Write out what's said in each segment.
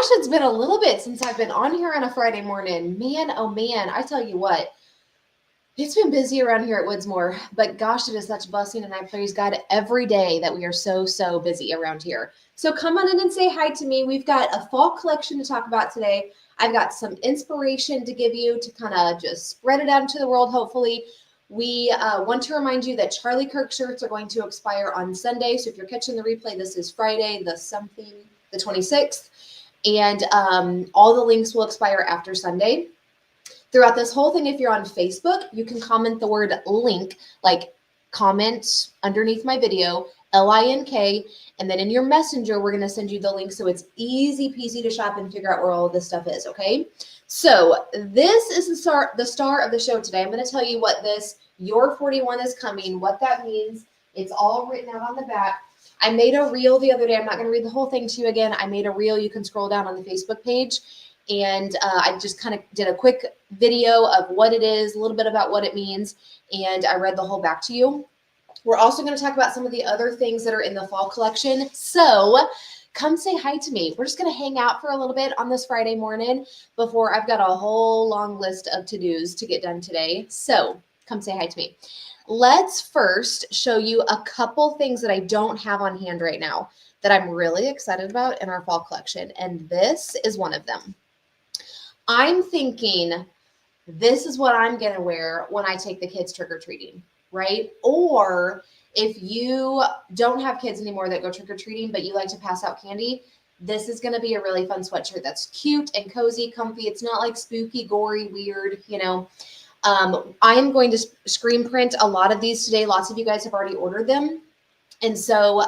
Gosh, it's been a little bit since I've been on here on a Friday morning. Man, oh man, I tell you what, it's been busy around here at Woodsmore, but gosh, it is such a blessing, and I praise God every day that we are so busy around here. So come on in and say hi to me. We've got a fall collection to talk about today. I've got some inspiration to give you to kind of just spread it out into the world, hopefully. We want to remind you that Charlie Kirk shirts are going to expire on Sunday. So if you're catching the replay, this is Friday, the 26th. And all the links will expire after Sunday. Throughout this whole thing, if you're on Facebook, you can comment the word link, like comment underneath my video, LINK, and then in your messenger, we're going to send you the link so it's easy peasy to shop and figure out where all of this stuff is, okay? So this is the star of the show today. I'm going to tell you what this Your 41 is coming, what that means. It's all written out on the back. I made a reel the other day. I'm not going to read the whole thing to you again. I made a reel. You can scroll down on the Facebook page. And I just kind of did a quick video of what it is, a little bit about what it means, and I read the whole back to you. We're also going to talk about some of the other things that are in the fall collection. So come say hi to me. We're just going to hang out for a little bit on this Friday morning before I've got a whole long list of to-dos to get done today. So come say hi to me. Let's first show you a couple things that I don't have on hand right now that I'm really excited about in our fall collection, and this is one of them. I'm thinking this is what I'm going to wear when I take the kids trick-or-treating, right? Or if you don't have kids anymore that go trick-or-treating, but you like to pass out candy, this is going to be a really fun sweatshirt that's cute and cozy, comfy. It's not like spooky, gory, weird, you know. I am going to screen print a lot of these today. Lots of you guys have already ordered them. And so,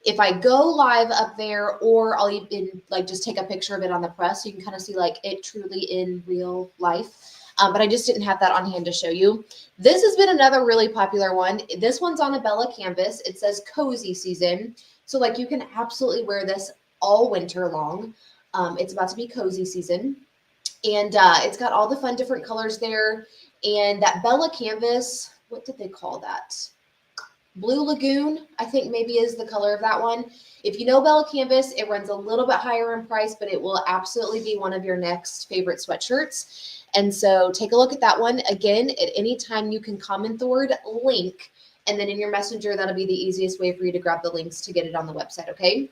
if I go live up there, or I'll even like just take a picture of it on the press, so you can kind of see like it truly in real life. But I just didn't have that on hand to show you. This has been another really popular one. This one's on a Bella canvas. It says cozy season. So like you can absolutely wear this all winter long. It's about to be cozy season. And it's got all the fun different colors there. And that Bella canvas, what did they call that? Blue Lagoon, I think maybe is the color of that one. If you know Bella Canvas, it runs a little bit higher in price, but it will absolutely be one of your next favorite sweatshirts. And so take a look at that one. Again, at any time you can comment the word link, and then in your messenger, that'll be the easiest way for you to grab the links to get it on the website, okay?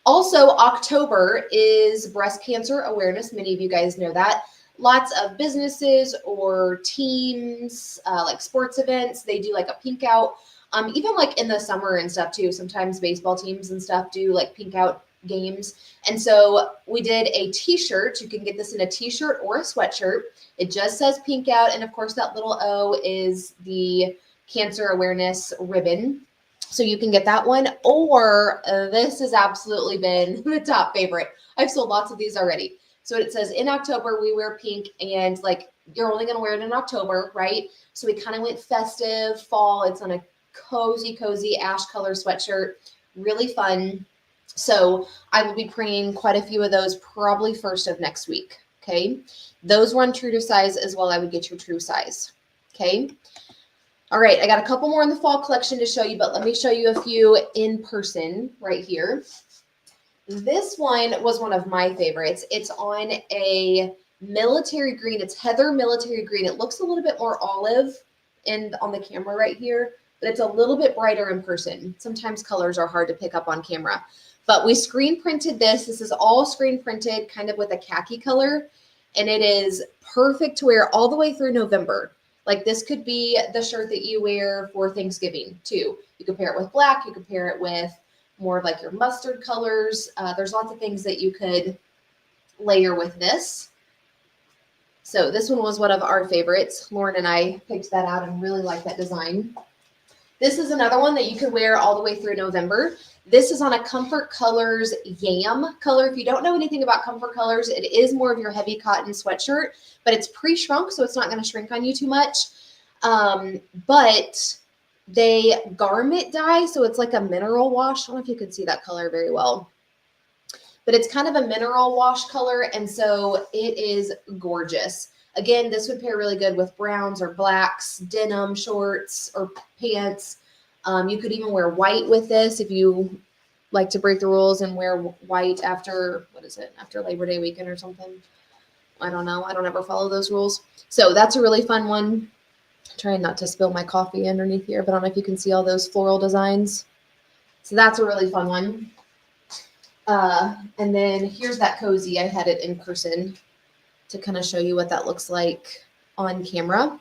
Also, October is Breast Cancer Awareness. Many of you guys know that. Lots of businesses or teams, like sports events, they do like a pink out. Even like in the summer and stuff too. Sometimes baseball teams and stuff do like pink out games. And so we did a t-shirt. You can get this in a t-shirt or a sweatshirt. It just says pink out. And of course that little O is the cancer awareness ribbon. So you can get that one, or this has absolutely been the top favorite. I've sold lots of these already. So it says in October, we wear pink, and like you're only going to wear it in October, right? So we kind of went festive, fall. It's on a cozy ash color sweatshirt, really fun. So I will be printing quite a few of those probably first of next week, okay? Those run true to size as well. I would get your true size, okay? All right, I got a couple more in the fall collection to show you, but let me show you a few in person right here. This one was one of my favorites. It's on a military green. It's heather military green. It looks a little bit more olive on the camera right here, but it's a little bit brighter in person. Sometimes colors are hard to pick up on camera. But we screen printed this. This is all screen printed kind of with a khaki color, and it is perfect to wear all the way through November. Like this could be the shirt that you wear for Thanksgiving too. You could pair it with black. You could pair it with more of like your mustard colors. There's lots of things that you could layer with this. So this one was one of our favorites. Lauren and I picked that out and really like that design. This is another one that you could wear all the way through November. This is on a Comfort Colors yam color. If you don't know anything about Comfort Colors, it is more of your heavy cotton sweatshirt, but it's pre-shrunk, so it's not going to shrink on you too much. But they garment dye, so it's like a mineral wash. I don't know if you can see that color very well, but it's kind of a mineral wash color, and so it is gorgeous. Again, this would pair really good with browns or blacks, denim shorts or pants. You could even wear white with this if you like to break the rules and wear white after, what is it, after Labor Day weekend or something. I don't know. I don't ever follow those rules. So that's a really fun one. Trying not to spill my coffee underneath here, but I don't know if you can see all those floral designs. So that's a really fun one. And then here's that cozy. I had it in person to kind of show you what that looks like on camera.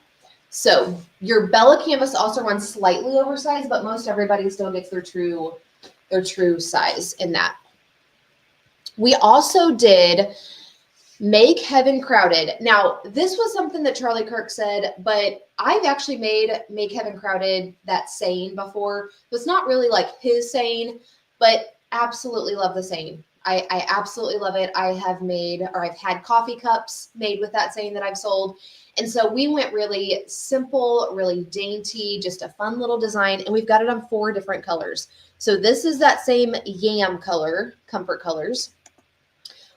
So your Bella canvas also runs slightly oversized, but most everybody still gets their true size in that. We also did Make Heaven Crowded. Now, this was something that Charlie Kirk said, but I've actually made Make Heaven Crowded that saying before. So it's not really like his saying, but absolutely love the saying. I absolutely love it. I have made, or I've had coffee cups made with that saying that I've sold. And so we went really simple, really dainty, just a fun little design. And we've got it on 4 different colors. So this is that same yam color, Comfort Colors.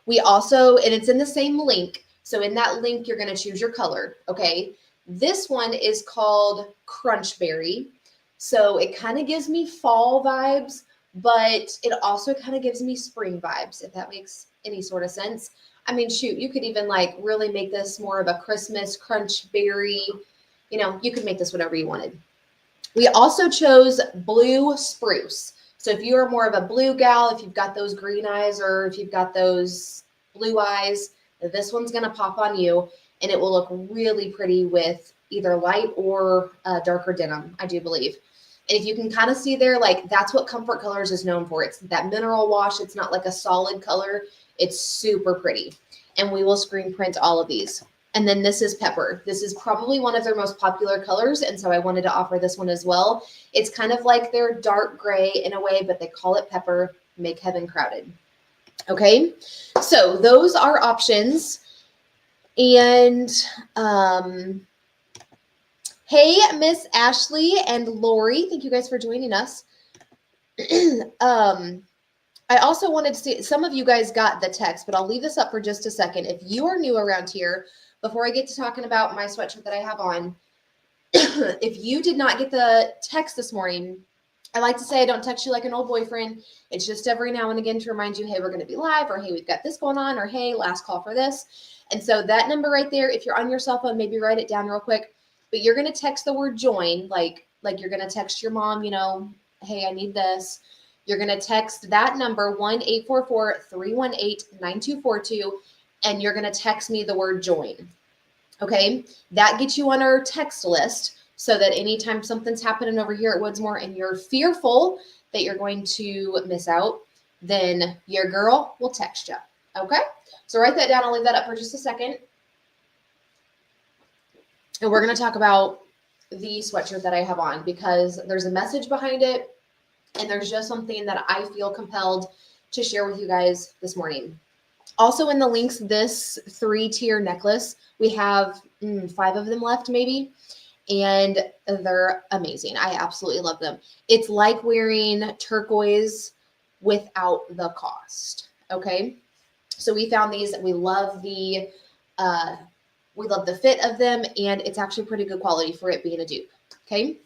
We also, and it's in the same link. So in that link, you're going to choose your color. Okay. This one is called Crunchberry. So it kind of gives me fall vibes, but it also kind of gives me spring vibes, if that makes any sort of sense. I mean, shoot, you could even like really make this more of a Christmas Crunchberry. You know, you could make this whatever you wanted. We also chose Blue Spruce. So if you are more of a blue gal, if you've got those green eyes or if you've got those blue eyes, this one's going to pop on you and it will look really pretty with either light or darker denim, I do believe. And if you can kind of see there, like that's what Comfort Colors is known for. It's that mineral wash. It's not like a solid color. It's super pretty. And we will screen print all of these. And then this is Pepper. This is probably one of their most popular colors. And so I wanted to offer this one as well. It's kind of like their dark gray in a way, but they call it Pepper. Make Heaven Crowded. Okay. So those are options. And hey, Miss Ashley and Lori, thank you guys for joining us. I also wanted to see, some of you guys got the text, but I'll leave this up for just a second. If you are new around here, before I get to talking about my sweatshirt that I have on, if you did not get the text this morning, I like to say I don't text you like an old boyfriend. It's just every now and again to remind you, hey, we're going to be live, or hey, we've got this going on, or hey, last call for this. And so that number right there, if you're on your cell phone, maybe write it down real quick, but you're going to text the word join, like you're going to text your mom, you know, hey, I need this. You're going to text that number 1-844-318-9242, and you're going to text me the word join. Okay. That gets you on our text list so that anytime something's happening over here at Woodsmore and you're fearful that you're going to miss out, then your girl will text you. Okay. So write that down. I'll leave that up for just a second. And we're going to talk about the sweatshirt that I have on because there's a message behind it. And there's just something that I feel compelled to share with you guys this morning. Also in the links, this 3-tier necklace, we have 5 of them left maybe, and they're amazing. I absolutely love them. It's like wearing turquoise without the cost. Okay. So we found these, we love the fit of them, and it's actually pretty good quality for it being a dupe. Okay.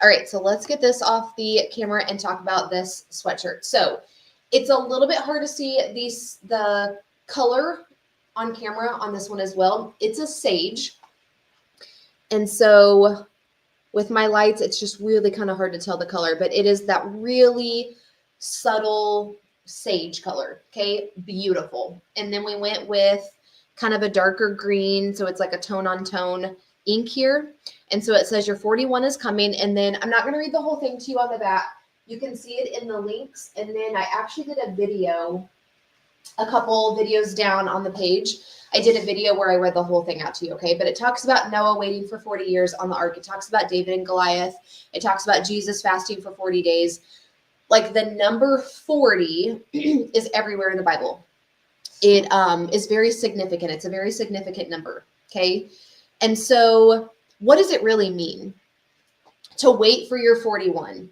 All right, so let's get this off the camera and talk about this sweatshirt. So it's a little bit hard to see the color on camera on this one as well. It's a sage. And so with my lights, it's just really kind of hard to tell the color, but it is that really subtle sage color. Okay, beautiful. And then we went with kind of a darker green. So it's like a tone on tone ink here. And so it says your 41 is coming. And then I'm not going to read the whole thing to you on the back. You can see it in the links. And then I actually did a video, a couple videos down on the page. I did a video where I read the whole thing out to you. Okay. But it talks about Noah waiting for 40 years on the ark. It talks about David and Goliath. It talks about Jesus fasting for 40 days. Like the number 40 is everywhere in the Bible. It is very significant. It's a very significant number. Okay. And so what does it really mean to wait for your 41?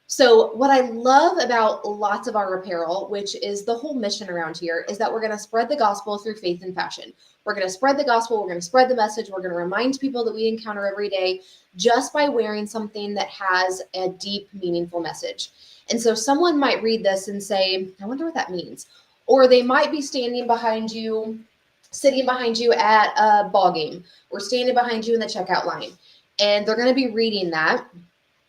So what I love about lots of our apparel, which is the whole mission around here, is that we're going to spread the gospel through faith and fashion. We're going to spread the gospel. We're going to spread the message. We're going to remind people that we encounter every day just by wearing something that has a deep, meaningful message. And so someone might read this and say, I wonder what that means. Or they might be standing behind you, sitting behind you at a ball game, or standing behind you in the checkout line. And they're going to be reading that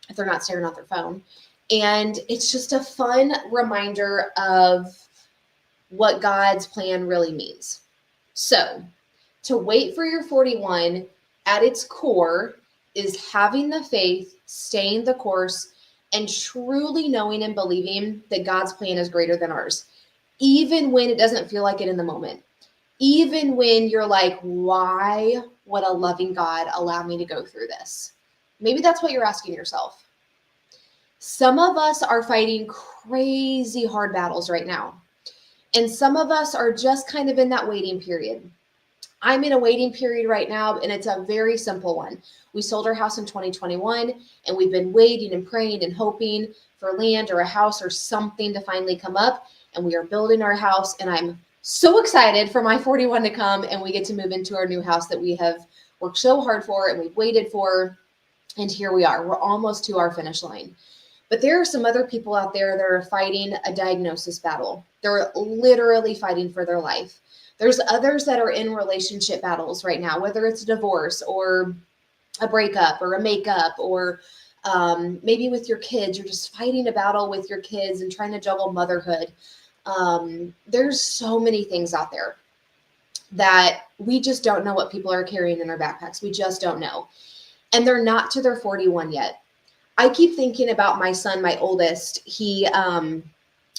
if they're not staring at their phone. And it's just a fun reminder of what God's plan really means. So to wait for your 41 at its core is having the faith, staying the course, and truly knowing and believing that God's plan is greater than ours, even when it doesn't feel like it in the moment. Even when you're like, why would a loving God allow me to go through this? Maybe that's what you're asking yourself. Some of us are fighting crazy hard battles right now. And some of us are just kind of in that waiting period. I'm in a waiting period right now, and it's a very simple one. We sold our house in 2021, and we've been waiting and praying and hoping for land or a house or something to finally come up. And we are building our house, and I'm so excited for my 41 to come, and we get to move into our new house that we have worked so hard for and we've waited for. And here we are. We're almost to our finish line. But there are some other people out there that are fighting a diagnosis battle. They're literally fighting for their life. There's others that are in relationship battles right now, whether it's a divorce or a breakup or a makeup, or maybe with your kids, you're just fighting a battle with your kids and trying to juggle motherhood. There's so many things out there that we just don't know what people are carrying in their backpacks. We just don't know. And they're not to their 41 yet. I keep thinking about my son, my oldest. He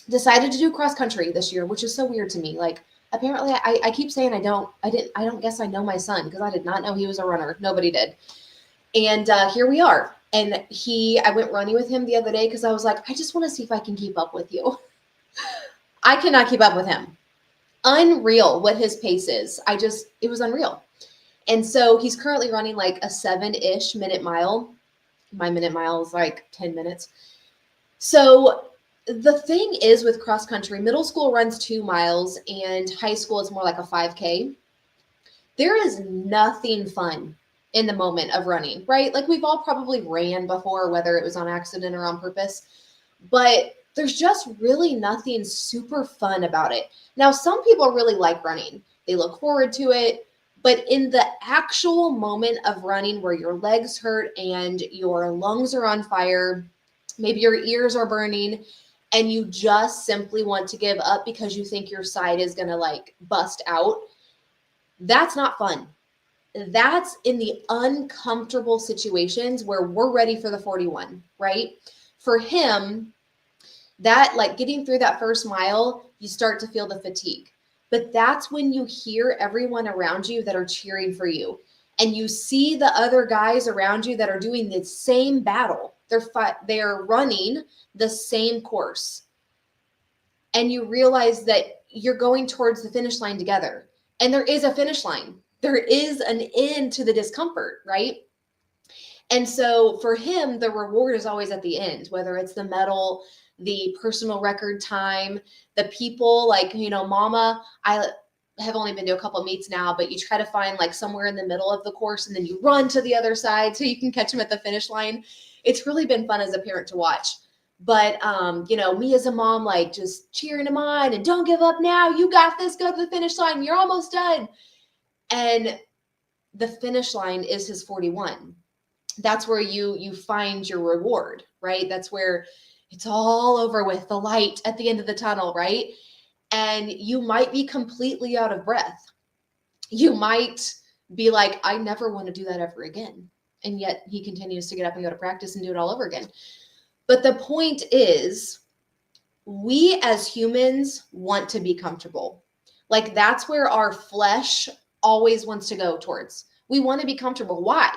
decided to do cross country this year, which is so weird to me. Like, apparently I keep saying I don't guess I know my son, because I did not know he was a runner. Nobody did. And here we are. And I went running with him the other day because I was like, I just want to see if I can keep up with you. I cannot keep up with him. Unreal what his pace is. It was unreal. And so he's currently running like a 7-ish minute mile. My minute mile is like 10 minutes. So the thing is with cross country, middle school runs 2 miles and high school is more like a 5K. There is nothing fun in the moment of running, right? Like, we've all probably ran before, whether it was on accident or on purpose, but there's just really nothing super fun about it. Now, some people really like running. They look forward to it. But in the actual moment of running where your legs hurt and your lungs are on fire, maybe your ears are burning, and you just simply want to give up because you think your side is going to like bust out, that's not fun. That's in the uncomfortable situations where we're ready for the 41, right? For him, that like getting through that first mile, you start to feel the fatigue. But that's when you hear everyone around you that are cheering for you. And you see the other guys around you that are doing the same battle. They're running the same course. And you realize that you're going towards the finish line together. And there is a finish line. There is an end to the discomfort, right? And so for him, the reward is always at the end, whether it's the medal, the personal record time, the people like, mama, I have only been to a couple of meets now, but you try to find like somewhere in the middle of the course and then you run to the other side so you can catch them at the finish line. It's really been fun as a parent to watch. But, me as a mom, like just cheering him on and don't give up now. You got this. Go to the finish line. You're almost done. And the finish line is his 41. That's where you find your reward, right? That's where it's all over with, the light at the end of the tunnel, right? And you might be completely out of breath. You might be like, I never want to do that ever again. And yet he continues to get up and go to practice and do it all over again. But the point is, we as humans want to be comfortable. Like, that's where our flesh always wants to go towards. We want to be comfortable. Why?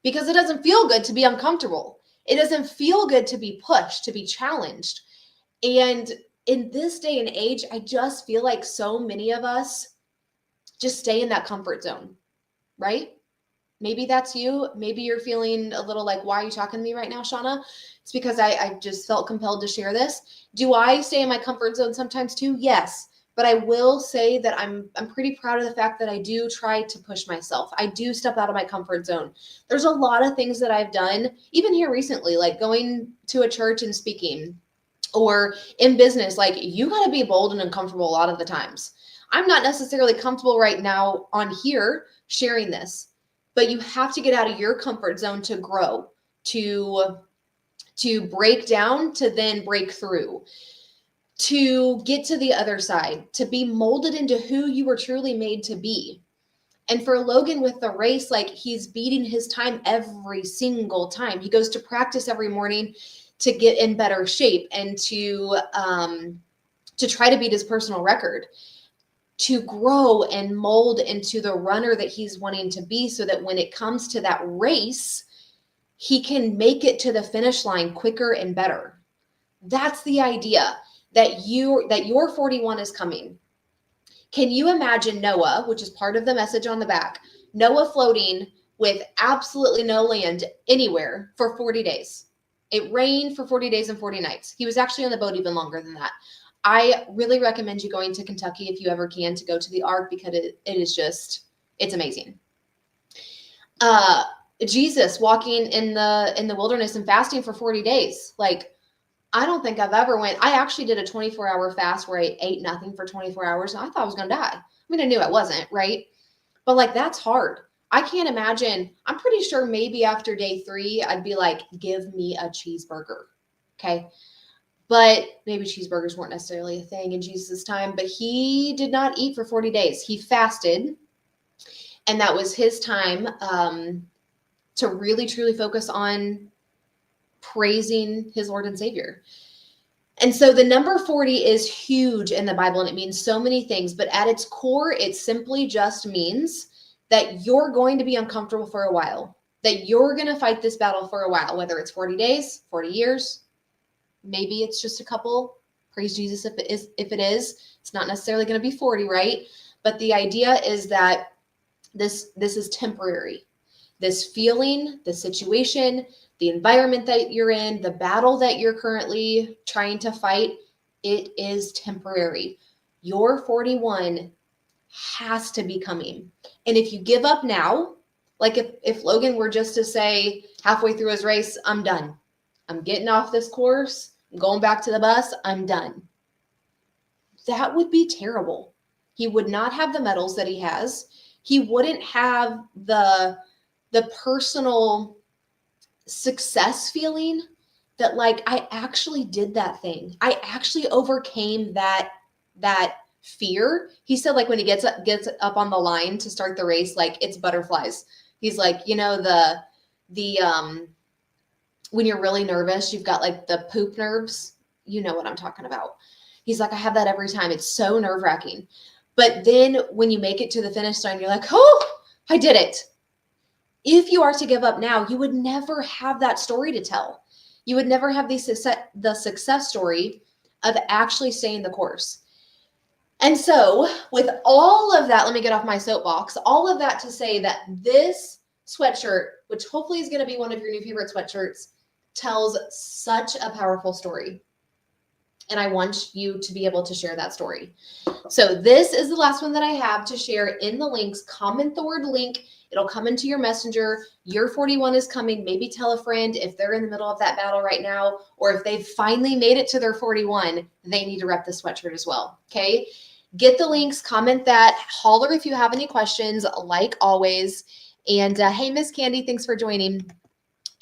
Because it doesn't feel good to be uncomfortable. It doesn't feel good to be pushed, to be challenged. And in this day and age, I just feel like so many of us just stay in that comfort zone, right? Maybe that's you. Maybe you're feeling a little like, why are you talking to me right now, Shauna? It's because I just felt compelled to share this. Do I stay in my comfort zone sometimes too? Yes. But I will say that I'm pretty proud of the fact that I do try to push myself. I do step out of my comfort zone. There's a lot of things that I've done, even here recently, like going to a church and speaking. Or in business, like you got to be bold and uncomfortable a lot of the times. I'm not necessarily comfortable right now on here sharing this, but you have to get out of your comfort zone to grow, to break down, to then break through, to get to the other side, to be molded into who you were truly made to be. And for Logan with the race, like he's beating his time every single time. He goes to practice every morning to get in better shape and to try to beat his personal record, to grow and mold into the runner that he's wanting to be, so that when it comes to that race, he can make it to the finish line quicker and better. That's the idea, that your 41 is coming. Can you imagine Noah, which is part of the message on the back, Noah floating with absolutely no land anywhere for 40 days? It rained for 40 days and 40 nights. He was actually on the boat even longer than that. I really recommend you going to Kentucky if you ever can, to go to the Ark, because it is just, it's amazing. Jesus walking in the wilderness and fasting for 40 days. Like, I don't think I've ever I actually did a 24-hour fast where I ate nothing for 24 hours. And I thought I was going to die. I mean, I knew I wasn't, right? But like, that's hard. I can't imagine. I'm pretty sure maybe after day 3, I'd be like, give me a cheeseburger. Okay. But maybe cheeseburgers weren't necessarily a thing in Jesus' time, but he did not eat for 40 days. He fasted. And that was his time to really, truly focus on praising his Lord and Savior. And so the number 40 is huge in the Bible, and it means so many things, but at its core, it simply just means that you're going to be uncomfortable for a while, that you're going to fight this battle for a while, whether it's 40 days, 40 years, maybe it's just a couple. Praise Jesus if it is. It's not necessarily going to be 40, right? But the idea is that this is temporary. This feeling, the situation, the environment that you're in, the battle that you're currently trying to fight, it is temporary. Your 41 has to be coming. And if you give up now, like if Logan were just to say halfway through his race, I'm done. I'm getting off this course. I'm going back to the bus. I'm done. That would be terrible. He would not have the medals that he has. He wouldn't have the personal success feeling that, like, I actually did that thing. I actually overcame that fear. He said, like, when he gets up on the line to start the race, like, it's butterflies. He's like, you know, the when you're really nervous, you've got like the poop nerves. You know what I'm talking about. He's like, I have that every time. It's so nerve-wracking. But then when you make it to the finish line, you're like, oh, I did it. If you are to give up now, you would never have that story to tell. You would never have the success story of actually staying the course. And so with all of that, let me get off my soapbox, all of that to say that this sweatshirt, which hopefully is going to be one of your new favorite sweatshirts, tells such a powerful story. And I want you to be able to share that story. So this is the last one that I have to share in the links. Comment the word link. It'll come into your messenger. Your 41 is coming. Maybe tell a friend if they're in the middle of that battle right now, or if they've finally made it to their 41, they need to rep the sweatshirt as well. Okay. Get the links, comment that, holler if you have any questions, like always. And hey, Miss Candy, thanks for joining.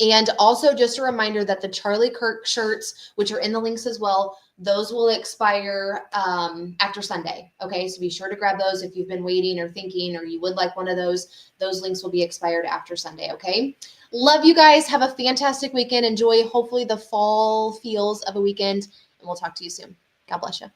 And also just a reminder that the Charlie Kirk shirts, which are in the links as well, those will expire after Sunday. Okay, so be sure to grab those if you've been waiting or thinking, or you would like one of those. Those links will be expired after Sunday. Okay, love you guys. Have a fantastic weekend. Enjoy hopefully the fall feels of a weekend, and we'll talk to you soon. God bless you.